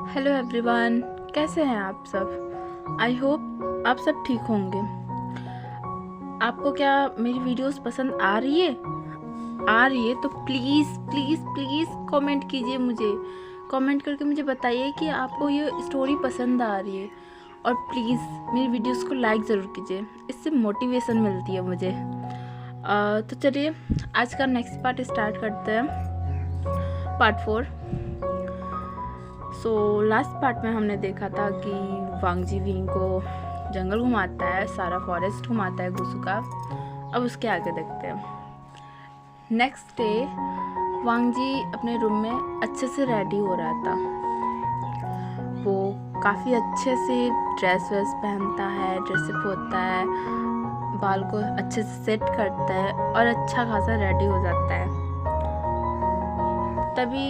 Hello everyone, कैसे हैं आप सब। आई होप आप सब ठीक होंगे। आपको क्या मेरी वीडियोस पसंद आ रही है? तो प्लीज़ प्लीज़ प्लीज़ कमेंट कीजिए, मुझे कमेंट करके मुझे बताइए कि आपको ये स्टोरी पसंद आ रही है। और प्लीज़ मेरी वीडियोस को लाइक ज़रूर कीजिए, इससे मोटिवेशन मिलती है मुझे। तो चलिए आज का नेक्स्ट पार्ट स्टार्ट करते हैं, पार्ट 4। लास्ट पार्ट में हमने देखा था कि वांग जी विंग को जंगल घुमाता है, सारा फॉरेस्ट घुमाता है गुसु का। अब उसके आगे देखते हैं। नेक्स्ट डे वांग जी अपने रूम में अच्छे से रेडी हो रहा था। वो काफ़ी अच्छे से ड्रेस वेस पहनता है, ड्रेसअप होता है, बाल को अच्छे से सेट करता है और अच्छा खासा रेडी हो जाता है। तभी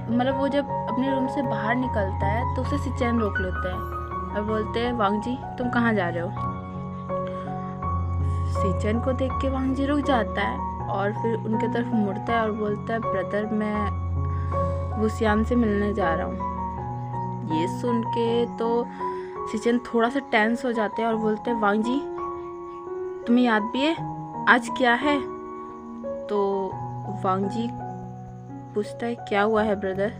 मतलब वो जब अपने रूम से बाहर निकलता है तो उसे सिचेन रोक लेते हैं और बोलते हैं, वांग जी तुम कहाँ जा रहे हो। सिचेन को देख के वांग जी रुक जाता है और फिर उनके तरफ मुड़ता है और बोलता है, ब्रदर मैं वुसियान से मिलने जा रहा हूँ। ये सुन के तो सिचेन थोड़ा सा टेंस हो जाते हैं और बोलते हैं, वांग जी तुम्हें याद भी है आज क्या है। तो वांग जी पूछता है, क्या हुआ है ब्रदर।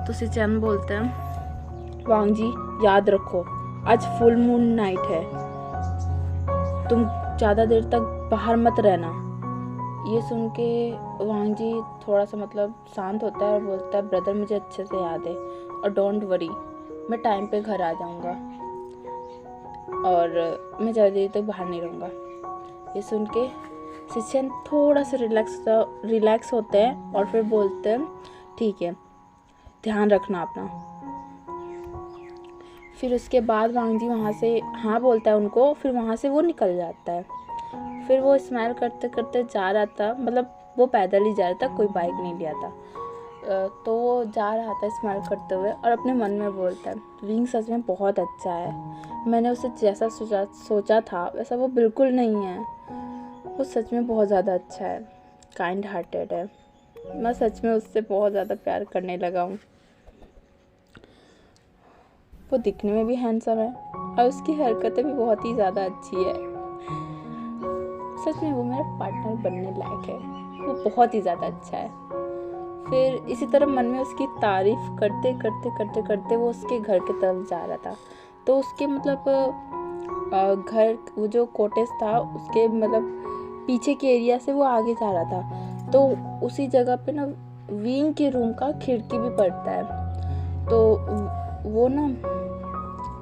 तो सिचेन बोलते हैं, वांग जी याद रखो आज फुल मून नाइट है, तुम ज़्यादा देर तक बाहर मत रहना। ये सुन के वांग जी थोड़ा सा मतलब शांत होता है और बोलता है, ब्रदर मुझे अच्छे से याद है और डोंट वरी, मैं टाइम पे घर आ जाऊंगा और मैं ज़्यादा देर तक बाहर नहीं रहूँगा। ये सुन के सिचेन थोड़ा सा रिलैक्स होते हैं और फिर बोलते हैं, ठीक है ध्यान रखना अपना। फिर उसके बाद वांग जी वहाँ से हाँ बोलता है उनको, फिर वहाँ से वो निकल जाता है। फिर वो स्माइल करते करते जा रहा था, मतलब वो पैदल ही जा रहा था, कोई बाइक नहीं लिया था। तो वो जा रहा था स्माइल करते हुए और अपने मन में बोलता है, विंग सच में बहुत अच्छा है, मैंने उसे जैसा सोचा था वैसा वो बिल्कुल नहीं है। वो सच में बहुत ज़्यादा अच्छा है, काइंड हार्टेड है, मैं सच में उससे बहुत ज़्यादा प्यार करने लगा हूँ। वो दिखने में भी हैंडसम है और उसकी हरकतें भी बहुत ही ज़्यादा अच्छी है। सच में वो मेरा पार्टनर बनने लायक है, वो बहुत ही ज़्यादा अच्छा है। फिर इसी तरह मन में उसकी तारीफ करते करते करते करते वो उसके घर की तरफ जा रहा था। तो उसके मतलब घर, वो जो कॉटेज था उसके मतलब पीछे के एरिया से वो आगे जा रहा था। तो उसी जगह पे ना विंग के रूम का खिड़की भी पड़ता है। तो वो ना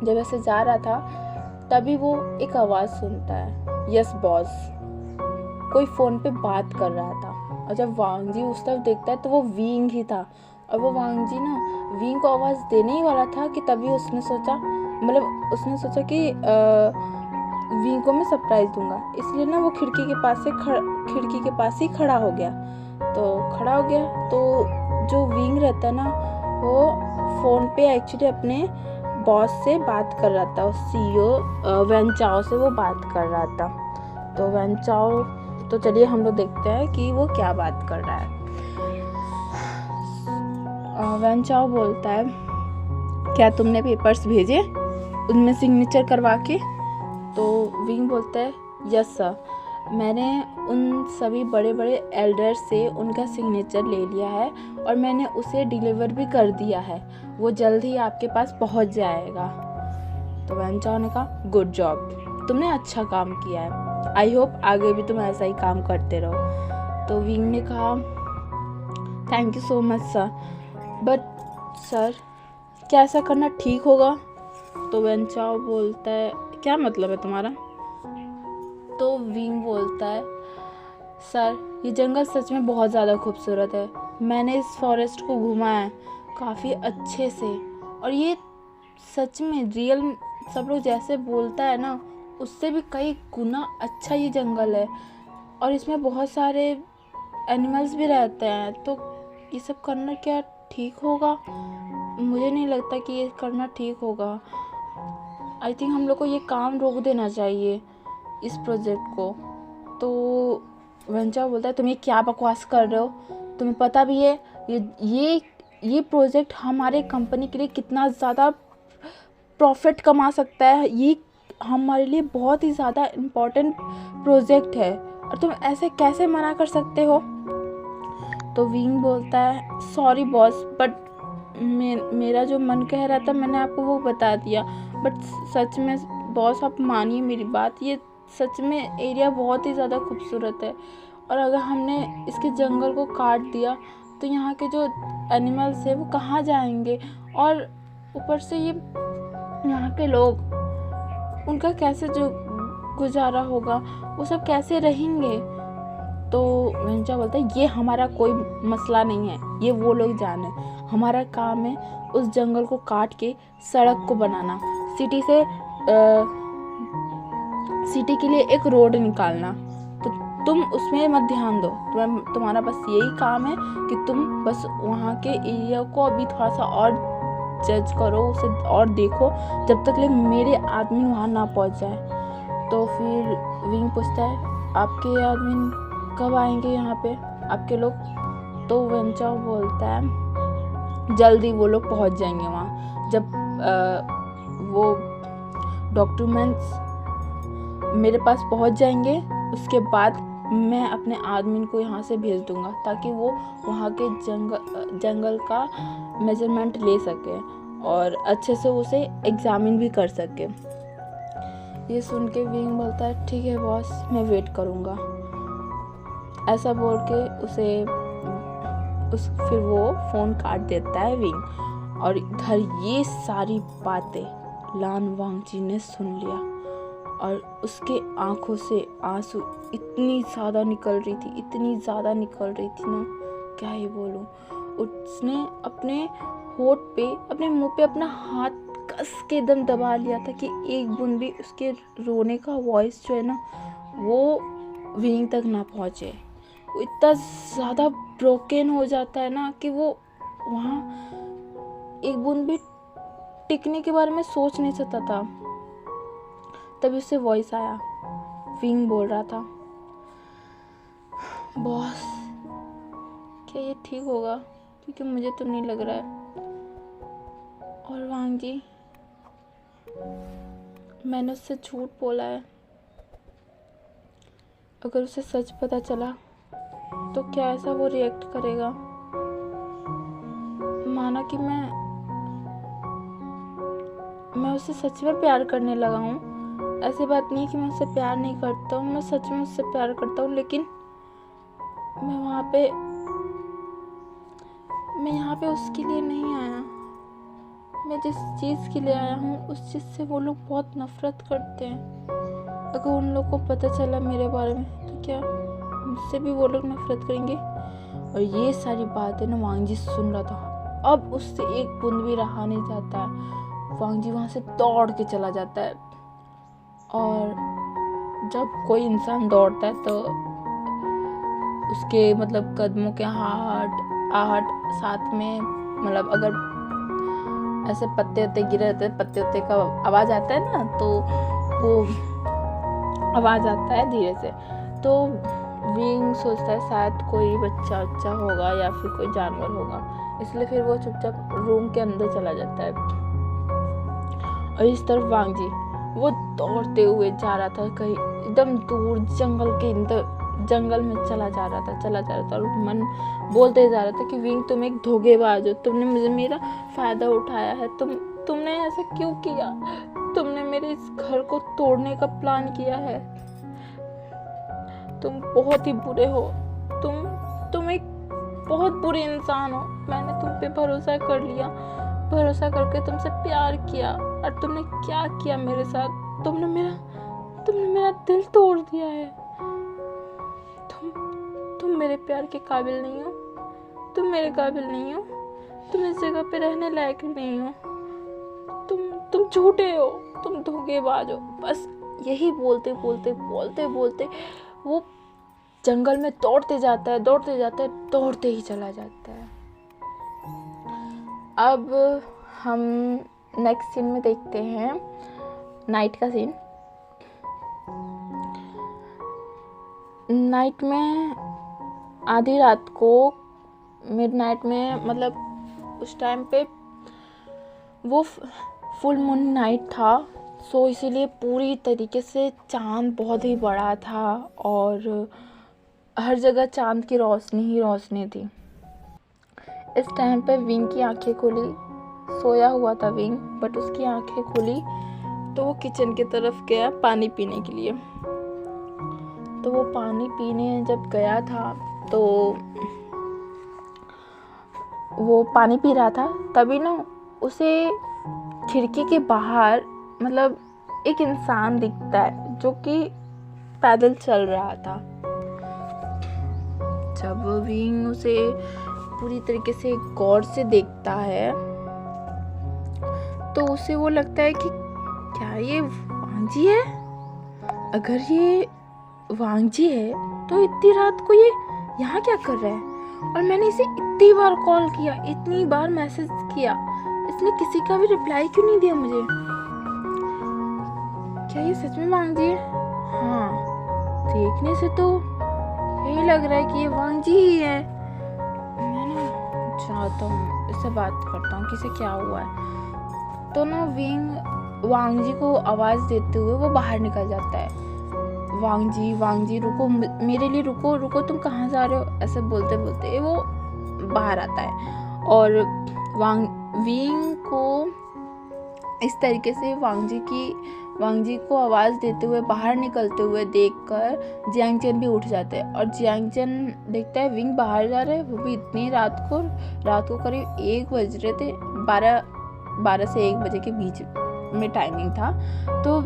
जब ऐसे जा रहा था तभी वो एक आवाज़ सुनता है, यस बॉस। कोई फ़ोन पे बात कर रहा था और जब वांग जी उस तरफ देखता है तो वो विंग ही था। और वो वांग जी ना विंग को आवाज़ देने ही वाला था कि तभी उसने सोचा कि विंग को मैं सरप्राइज़ दूंगा, इसलिए ना वो खिड़की के पास ही खड़ा हो गया। तो जो विंग रहता है ना वो फ़ोन पे एक्चुअली अपने बॉस से बात कर रहा था, CEO वैन चाओ से वो बात कर रहा था। तो वैन चाओ, तो चलिए हम लोग देखते हैं कि वो क्या बात कर रहा है। वैन चाओ बोलता है, क्या तुमने पेपर्स भेजे उनमें सिग्नेचर करवा के। तो विंग बोलता है, यस सर, मैंने उन सभी बड़े बड़े एल्डर से उनका सिग्नेचर ले लिया है और मैंने उसे डिलीवर भी कर दिया है, वो जल्द ही आपके पास पहुंच जाएगा। तो वैन चाओ ने कहा, गुड जॉब, तुमने अच्छा काम किया है, आई होप आगे भी तुम ऐसा ही काम करते रहो। तो विंग ने कहा, thank you so much sir, but sir क्या ऐसा करना ठीक होगा। तो वैन चाओ बोलता है, क्या मतलब है तुम्हारा। तो विंग बोलता है, सर ये जंगल सच में बहुत ज़्यादा खूबसूरत है, मैंने इस फॉरेस्ट को घूमा है काफ़ी अच्छे से और ये सच में रियल सब लोग जैसे बोलता है ना उससे भी कई गुना अच्छा ये जंगल है और इसमें बहुत सारे एनिमल्स भी रहते हैं। तो ये सब करना क्या ठीक होगा? मुझे नहीं लगता कि ये करना ठीक होगा। आई थिंक हम लोग को ये काम रोक देना चाहिए, इस प्रोजेक्ट को। तो वैन चाओ बोलता है, तुम ये क्या बकवास कर रहे हो, तुम्हें पता भी है ये ये प्रोजेक्ट हमारे कंपनी के लिए कितना ज़्यादा प्रॉफिट कमा सकता है, ये हमारे लिए बहुत ही ज़्यादा इम्पोर्टेंट प्रोजेक्ट है और तुम ऐसे कैसे मना कर सकते हो। तो विंग बोलता है सॉरी बॉस, बट मेरा जो मन कह रहा था मैंने आपको वो बता दिया, बट सच में बॉस आप मानिए मेरी बात, ये सच में एरिया बहुत ही ज़्यादा खूबसूरत है और अगर हमने इसके जंगल को काट दिया तो यहाँ के जो एनिमल्स है वो कहाँ जाएंगे, और ऊपर से ये यहाँ के लोग, उनका कैसे जो गुजारा होगा, वो सब कैसे रहेंगे। तो वेंचा बोलता है ये हमारा कोई मसला नहीं है, ये वो लोग जाने, हमारा काम है उस जंगल को काट के सड़क को बनाना, सिटी के लिए एक रोड निकालना, तो तुम उसमें मत ध्यान दो, तुम्हारा बस यही काम है कि तुम बस वहाँ के एरिया को अभी थोड़ा सा और जज करो, उसे और देखो जब तक ले मेरे आदमी वहाँ ना पहुँच जाए। तो फिर विंग पूछता है आपके आदमी कब आएंगे यहाँ पे, आपके लोग। तो वेंचा बोलता है जल्दी वो लोग पहुँच जाएंगे वहाँ, जब वो डॉक्यूमेंट्स मेरे पास पहुँच जाएंगे उसके बाद मैं अपने आदमी को यहाँ से भेज दूँगा ताकि वो वहाँ के जंगल का मेजरमेंट ले सके और अच्छे से उसे एग्जामिन भी कर सके। ये सुन के विंग बोलता है ठीक है बॉस, मैं वेट करूँगा। ऐसा बोल के फिर वो फ़ोन काट देता है विंग। और इधर ये सारी बातें लान वांगजी ने सुन लिया और उसके आंखों से आंसू इतनी ज़्यादा निकल रही थी ना, क्या ही बोलूँ। उसने अपने होठ पे, अपने मुंह पे अपना हाथ कस के एकदम दबा लिया था कि एक बूंद भी उसके रोने का वॉइस जो है ना वो विंग तक ना पहुँचे। वो इतना ज़्यादा ब्रोकन हो जाता है ना कि वो वहाँ एक बूंद भी टिकने के बारे में सोच नहीं सकता था। तभी उससे वॉइस आया, विंग बोल रहा था बॉस क्या ये ठीक होगा, क्योंकि मुझे तो नहीं लग रहा है। और वांग जी मैंने उससे झूठ बोला है, अगर उसे सच पता चला तो क्या ऐसा वो रिएक्ट करेगा। माना कि मैं उससे सच में प्यार करने लगा हूँ, ऐसी बात नहीं कि मैं उससे प्यार नहीं करता हूँ, मैं सच में उससे प्यार करता हूँ, लेकिन मैं यहाँ पे उसके लिए नहीं आया। मैं जिस चीज़ के लिए आया हूँ उस चीज़ से वो लोग बहुत नफरत करते हैं। अगर उन लोग को पता चला मेरे बारे में तो क्या मुझसे भी वो लोग नफरत करेंगे। और ये सारी बातें ना वांग जी सुन रहा था। अब उससे एक बूंद भी रहा नहीं जाता है। वांग जी वहाँ से दौड़ के चला जाता है। और जब कोई इंसान दौड़ता है तो उसके मतलब कदमों के आहट साथ में, मतलब अगर ऐसे पत्ते उत्ते गिरे रहते हैं, पत्ते उत्ते का आवाज़ आता है ना, तो वो आवाज़ आता है धीरे से। तो विंग सोचता है शायद कोई बच्चा होगा या फिर कोई जानवर होगा, इसलिए फिर वो चुपचाप रूम के अंदर चला जाता है। और इस तरफ वांग जी वो दौड़ते हुए जा रहा था, कहीं एकदम दूर जंगल में चला जा रहा था और मन बोलते जा रहा था कि विंग तुम एक धोखेबाज हो, तुमने मेरा फायदा उठाया है, तुमने ऐसा क्यों किया, तुमने मेरे इस घर को तोड़ने का प्लान किया है, तुम बहुत ही बुरे हो, तुम एक बहुत बुरे इंसान हो। मैंने तुम पे भरोसा कर लिया, भरोसा करके तुमसे प्यार किया, और तुमने क्या किया मेरे साथ, तुमने मेरा दिल तोड़ दिया है। तुम मेरे प्यार के काबिल नहीं हो, तुम मेरे काबिल नहीं हो, तुम इस जगह पे रहने लायक नहीं हो, तुम झूठे हो, तुम धोखेबाज हो। बस यही बोलते वो जंगल में दौड़ते जाता है, दौड़ते ही चला जाता है। अब हम नेक्स्ट सीन में देखते हैं नाइट का सीन। नाइट में आधी रात को मिडनाइट में, मतलब उस टाइम पे वो फुल मून नाइट था, सो इसीलिए पूरी तरीके से चाँद बहुत ही बड़ा था और हर जगह चाँद की रोशनी ही रोशनी थी। इस टाइम पे विंग की आंखें खुली, सोया हुआ था विंग, बट उसकी आंखें खुली तो वो किचन की तरफ गया पानी पीने के लिए। तो वो पानी पीने जब गया था तो वो पानी पी रहा था, तभी ना उसे खिड़की के बाहर मतलब एक इंसान दिखता है जो कि पैदल चल रहा था। जब विंग उसे पूरी तरीके से गौर से देखता है तो उसे वो लगता है कि क्या ये वांग जी है? अगर ये वांग जी है तो इतनी रात को ये यहाँ क्या कर रहा है? और मैंने इसे इतनी बार कॉल किया, इतनी बार मैसेज किया, इसने किसी का भी रिप्लाई क्यों नहीं दिया मुझे? क्या ये सच में वांग जी है? हाँ, देखने से तो यही लग रहा है कि ये वांग जी ही है। मैं ना चाहता हूँ इससे बात करता हूँ कि इसे क्या हुआ है। तो ना विंग वांग जी को आवाज़ देते हुए वो बाहर निकल जाता है। वांग जी रुको, मेरे लिए रुको रुको, तुम कहाँ जा रहे हो? ऐसे बोलते बोलते वो बाहर आता है और विंग को इस तरीके से वांग जी को आवाज़ देते हुए बाहर निकलते हुए देखकर जियांग चेन भी उठ जाते हैं। और जियांग चेन देखता है विंग बाहर जा रहा है, वो भी इतनी रात को करीब 1 बज रहे थे, 12 से 1 बजे के बीच में टाइमिंग था। तो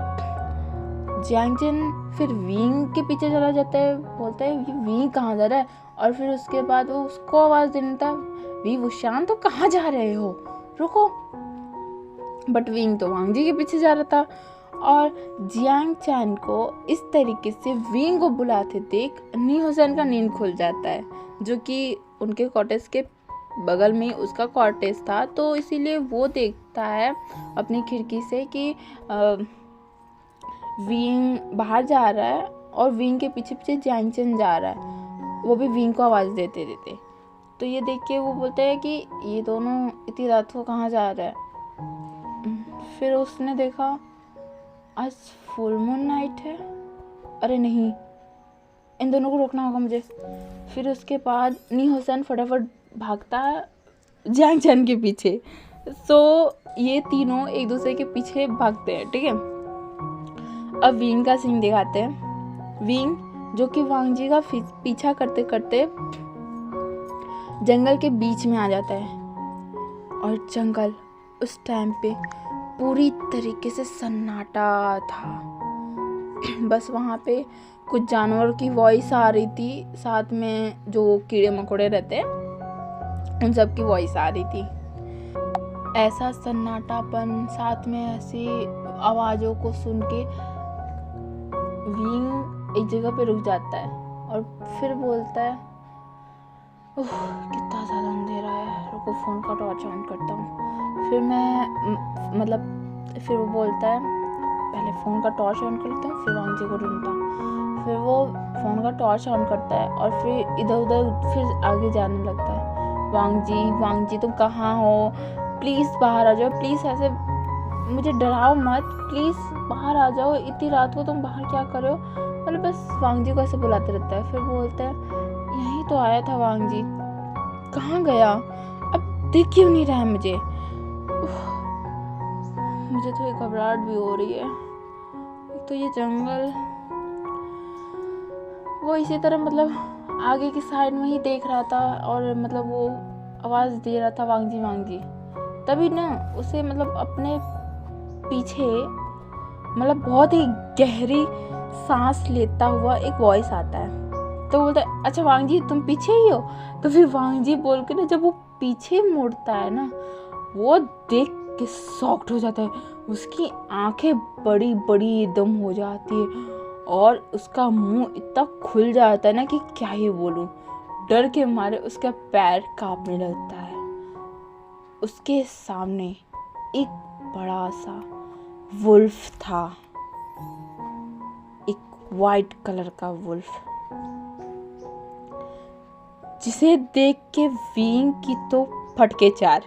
जियांग चेन फिर विंग के पीछे चला जाता है, बोलता है ये विंग कहाँ जा रहा है? और फिर उसके बाद वो उसको आवाज़ देने था, वी वुशान तो कहाँ जा रहे हो, रुको। बट विंग तो वांग जी के पीछे जा रहा था। और जियांग चैन को इस तरीके से विंग को बुलाते देख नी हुसैन का नींद खुल जाता है, जो कि उनके कॉटेज के बगल में उसका कॉटेज था। तो इसीलिए वो देखता है अपनी खिड़की से कि विंग बाहर जा रहा है और विंग के पीछे पीछे जियांग चैन जा रहा है, वो भी विंग को आवाज़ देते देते। तो ये देख के वो बोलता है कि ये दोनों इतनी रात को कहाँ जा रहा है। फिर उसने देखा आज फुल मून नाइट है, अरे नहीं, इन दोनों को रोकना होगा मुझे। फिर उसके बाद नी हुसैन फटाफट भागता है जियांग चैन के पीछे। सो ये तीनों एक दूसरे के पीछे भागते हैं, ठीक है। अब विंग का सीन दिखाते हैं। विंग जो कि वांग जी का पीछा करते करते जंगल के बीच में आ जाता है और जंगल उस टाइम पे पूरी तरीके से सन्नाटा था। बस वहाँ पे कुछ जानवर की वॉइस आ रही थी, साथ में जो कीड़े मकोड़े रहते हैं उन सब की वॉइस आ रही थी। ऐसा सन्नाटापन, साथ में ऐसी आवाज़ों को सुन के विंग एक जगह पे रुक जाता है और फिर बोलता है कितना ज़्यादा अंधेरा है, रुको फ़ोन का टॉर्च ऑन करता हूँ। फिर वो बोलता है पहले फ़ोन का टॉर्च ऑन कर लेता हूँ, फिर वांग जी को ढूंढता हूँ। फिर वो फ़ोन का टॉर्च ऑन करता है और फिर इधर उधर फिर आगे जाने लगता है। वांग जी तुम कहाँ हो, प्लीज़ बाहर आ जाओ, प्लीज़ ऐसे मुझे डराओ मत, प्लीज़ बाहर आ जाओ, इतनी रात को तुम बाहर क्या कर रहे हो? मतलब बस वांग जी को ऐसे बुलाते रहता है। फिर बोलता है यहीं तो आया था वांग जी, कहाँ गया, अब देख क्यों नहीं रहा है मुझे तो एक घबराहट भी हो रही है। एक तो ये जंगल, वो इसी तरह मतलब आगे की साइड में ही देख रहा था और मतलब वो आवाज़ दे रहा था वांग जी। तभी ना उसे मतलब अपने पीछे मतलब बहुत ही गहरी सांस लेता हुआ एक वॉइस आता है। तो बोलता है अच्छा वांग जी तुम पीछे ही हो? तो फिर वांग जी बोल के ना जब वो पीछे मुड़ता है ना, वो देख के शॉक्ड हो जाता है। उसकी आंखें बड़ी बड़ी एकदम हो जाती है और उसका मुंह इतना खुल जाता है ना कि क्या ही बोलूं। डर के मारे उसका पैर कांपने लगता है। उसके सामने एक बड़ा सा वुल्फ था, एक वाइट कलर का वुल्फ, जिसे देख के विंग की तो फटके चार।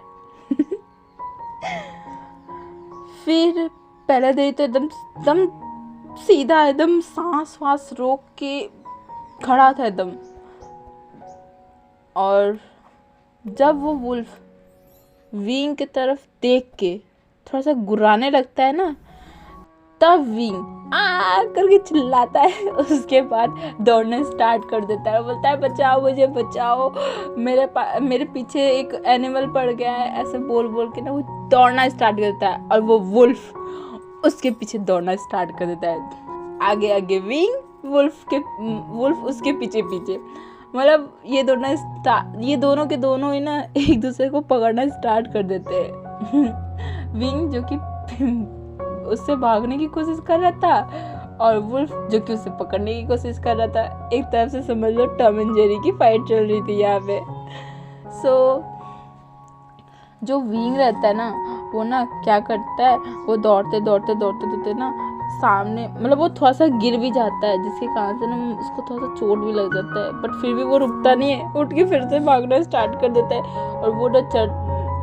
फिर पहले दिन तो एकदम एकदम सीधा, एकदम सांस वास रोक के खड़ा था एकदम। और जब वो वुल्फ विंग की तरफ देख के थोड़ा सा गुर्राने लगता है ना, तब विंग आ करके चिल्लाता है। उसके बाद दौड़ना स्टार्ट कर देता है, बोलता है बचाओ मुझे, बचाओ, मेरे पीछे एक एनिमल पड़ गया है, ऐसे बोल बोल के ना वो दौड़ना स्टार्ट कर देता है। और वो वुल्फ उसके पीछे दौड़ना स्टार्ट कर देता है, आगे आगे विंग, वुल्फ उसके पीछे पीछे। मतलब ये दोनों के दोनों ही ना एक दूसरे को पकड़ना स्टार्ट कर देते हैं। विंग जो कि उससे भागने की कोशिश कर रहा था, और वुल्फ जो कि उसे पकड़ने की कोशिश कर रहा था। एक तरफ से समझ लो टॉम एंड जेरी की फाइट चल रही थी यहाँ पे। जो विंग रहता है ना, वो ना क्या करता है, वो दौड़ते ना सामने, मतलब वो थोड़ा सा गिर भी जाता है, जिसके कारण से ना उसको थोड़ा सा चोट भी लग जाता है। बट फिर भी वो रुकता नहीं है, उठ के फिर से भागना स्टार्ट कर देता है। और वो ना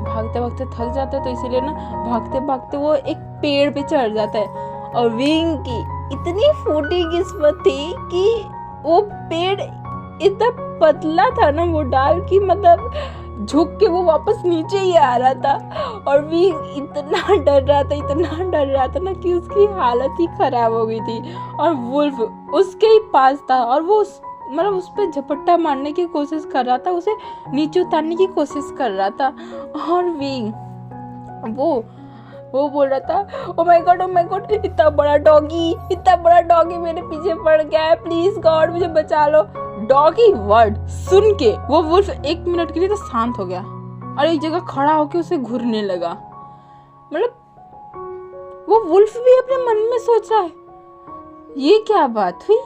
भागते भागते थक जाता है, तो इसीलिए ना भागते भागते वो एक पेड़ पे चढ़ जाता है। और विंग की इतनी फूटी किस्मत थी कि वो पेड़ इतना पतला था ना वो डाल की, मतलब झुक के वो वापस नीचे ही आ रहा था। और विंग इतना डर रहा था ना कि उसकी हालत ही खराब हो गई थी। और वुल्फ उसके ही पास था, और वो मतलब उस पर झपट्टा मारने की कोशिश कर रहा था, उसे नीचे उतारने की कोशिश कर रहा था। और विंग वो बोल रहा था, ओ माय गॉड, इतना बड़ा डॉगी मेरे पीछे पड़ गया है, प्लीज गॉड मुझे बचा लो। डॉगी वर्ड सुन के वो वुल्फ 1 मिनट के लिए तो शांत हो गया और एक जगह खड़ा होके उसे घूरने लगा। मतलब वो वुल्फ भी अपने मन में सोच रहा है, ये क्या बात हुई,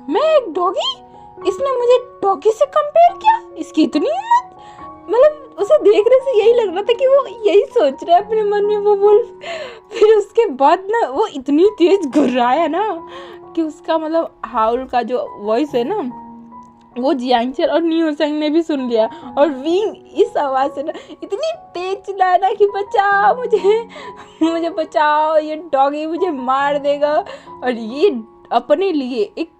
मैं एक डॉगी, इसने मुझे डॉगी से कंपेयर किया, इसकी इतनी हिम्मत। मतलब उसे देखने से यही लग रहा था कि वो यही सोच रहा है अपने मन में वो वुल्फ। फिर उसके बाद ना वो इतनी तेज घुर्राया ना कि उसका मतलब हाउल का जो वॉइस है ना, वो जियांगचन और निहोसेंग ने भी सुन लिया। और विंग इस आवाज से ना इतनी तेज चिल्लाया ना कि बचाओ मुझे बचाओ, ये डॉगी मुझे मार देगा। और ये अपने लिए एक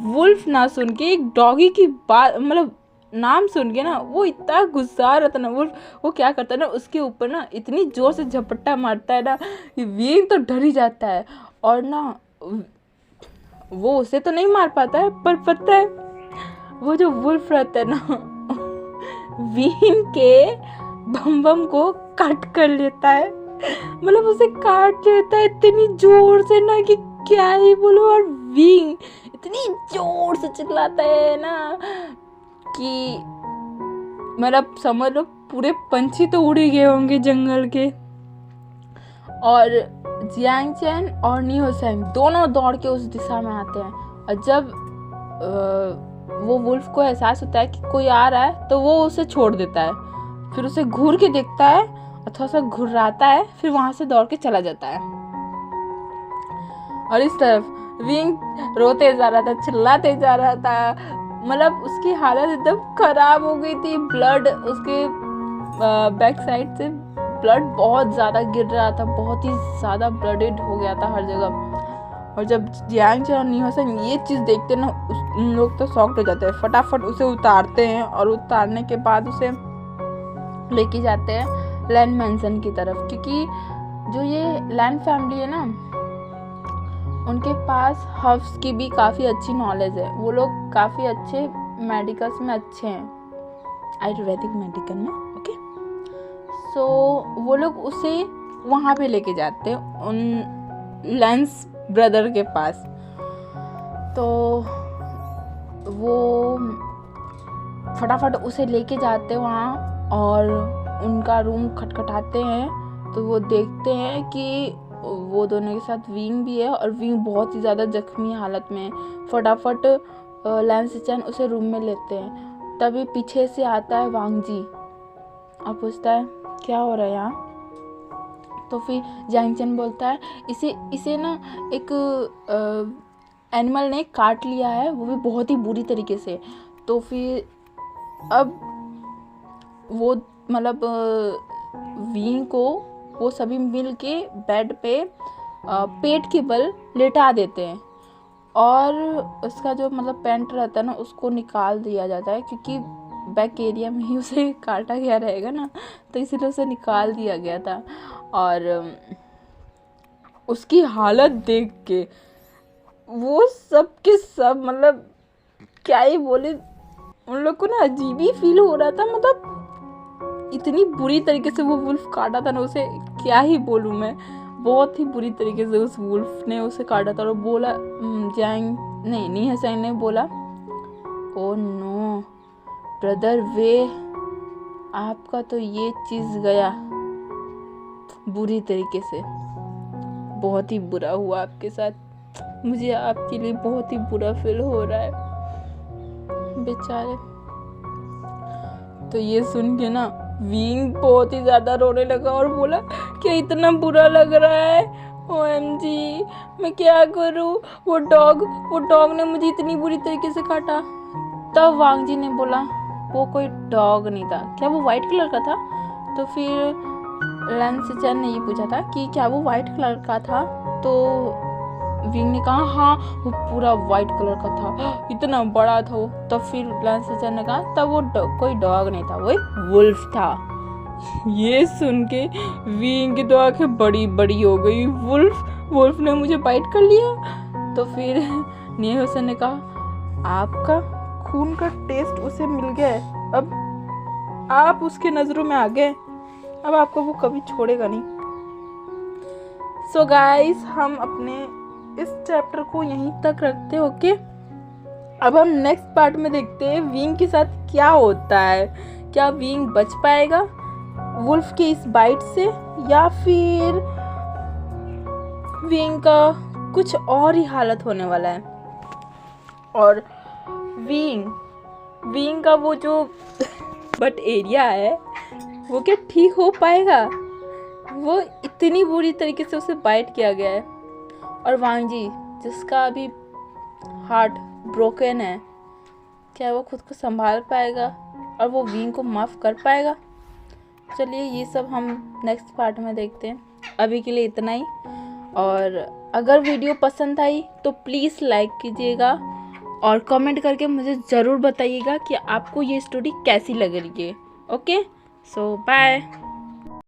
वुल्फ ना सुन के एक डॉगी की बात, मतलब नाम सुन के ना वो इतना गुस्सा रहता ना वुल्फ, वो क्या करता है ना उसके ऊपर ना इतनी जोर से झपट्टा मारता है ना कि विंग तो डर ही जाता है। और ना वो उसे तो नहीं मार पाता है, पर पता है वो जो वुल्फ रहता है ना विंग के बम को काट कर लेता है, मतलब उसे काट लेता है इतनी जोर से ना कि क्या ही बोलो। और विंग इतनी जोर से चिल्लाता है ना कि मतलब समझ लो पूरे पंछी तो उड़ गए होंगे जंगल के। और जियांगचन और निहोसेंग दोनों दौड़ के उस दिशा में आते हैं। और जब वो वुल्फ को एहसास होता है कि कोई आ रहा है तो वो उसे छोड़ देता है, फिर उसे घूर के देखता है और थोड़ा सा घुर्राता है, फिर वहां से दौड़ के चला जाता है। और इस तरफ विंग रोते जा रहा था, चिल्लाते जा रहा था, मतलब उसकी हालत एकदम खराब हो गई थी। ब्लड उसके बैक साइड से ब्लड बहुत ज़्यादा गिर रहा था, बहुत ही ज़्यादा ब्लडेड हो गया था हर जगह। और जब जियांगचन और निहोसेंग ये चीज़ देखते ना उन लोग तो शॉक्ड हो जाते हैं, फटाफट उसे उतारते हैं और उतारने के बाद उसे लेके जाते हैं लैंड मैंसन की तरफ। क्योंकि जो ये लैंड फैमिली है ना, उनके पास हर्ब्स की भी काफ़ी अच्छी नॉलेज है, वो लोग काफ़ी अच्छे मेडिकल्स में अच्छे हैं, आयुर्वेदिक मेडिकल में। ओके, सो वो लोग उसे वहाँ पे लेके जाते हैं उन लेंस ब्रदर के पास। तो वो फटाफट उसे लेके जाते हैं वहाँ और उनका रूम खटखटाते हैं। तो वो देखते हैं कि वो दोनों के साथ विंग भी है और विंग बहुत ही ज़्यादा जख्मी हालत में। फटाफट लैंसचैन उसे रूम में लेते हैं। तभी पीछे से आता है वांग जी और पूछता है क्या हो रहा है यहाँ। तो फिर जियांगचन बोलता है इसे ना एक एनिमल ने काट लिया है, वो भी बहुत ही बुरी तरीके से। तो फिर अब वो मतलब विंग को वो सभी मिल के बेड पे पेट के बल लेटा देते हैं और उसका जो मतलब पैंट रहता है ना उसको निकाल दिया जाता है, क्योंकि बैक एरिया में ही उसे काटा गया रहेगा ना, तो इसीलिए उसे निकाल दिया गया था। और उसकी हालत देख के वो सब के सब मतलब क्या ही बोले, उन लोग को ना अजीब ही फील हो रहा था। मतलब इतनी बुरी तरीके से वो वुल्फ काटा था ना उसे, क्या ही बोलूँ मैं, बहुत ही बुरी तरीके से उस वुल्फ ने उसे काटा था। और बोला जैंग नहीं हसैन ने बोला, ओ नो ब्रदर वे, आपका तो ये चीज़ गया बुरी तरीके से, बहुत ही बुरा हुआ आपके साथ, मुझे आपके लिए बहुत ही बुरा फील हो रहा है बेचारे। तो ये सुन के ना विंग बहुत ही ज़्यादा रोने लगा और बोला कि इतना बुरा लग रहा है, OMG मैं क्या करूँ, वो डॉग ने मुझे इतनी बुरी तरीके से काटा। तब वांग जी ने बोला वो कोई डॉग नहीं था, क्या वो वाइट कलर का था? तो फिर लैन से चैन ने ये पूछा था कि क्या वो वाइट कलर का था? तो विंग ने कहा हाँ वो पूरा वाइट कलर का था, इतना बड़ा था वो। तब फिर लैन से चैन ने कहा तब वो कोई डॉग नहीं था, वो एक वुल्फ था। ये सुन के विंग की तो आंखें बड़ी बड़ी हो गई, वुल्फ ने मुझे बाइट कर लिया। तो फिर निया हुसैन ने कहा आपका खून का टेस्ट उसे मिल गया है, अब आप उसके नजरों में आ गए, अब आपको वो कभी छोड़ेगा नहीं। सो गाइस हम अपने इस चैप्टर को यहीं तक रखते हैं, ओके। अब हम नेक्स्ट पार्ट में देखते हैं विंग के साथ क्या होता है, क्या विंग बच पाएगा वुल्फ के इस बाइट से, या फिर विंग का कुछ और ही हालत होने वाला है। और विंग का वो जो बट एरिया है वो क्या ठीक हो पाएगा, वो इतनी बुरी तरीके से उसे बाइट किया गया है। और वांग जी जिसका अभी हार्ट ब्रोकन है, क्या वो खुद को संभाल पाएगा और वो विंग को माफ़ कर पाएगा? चलिए ये सब हम नेक्स्ट पार्ट में देखते हैं, अभी के लिए इतना ही। और अगर वीडियो पसंद आई तो प्लीज़ लाइक कीजिएगा और कमेंट करके मुझे ज़रूर बताइएगा कि आपको ये स्टोरी कैसी लग रही है। Okay so bye.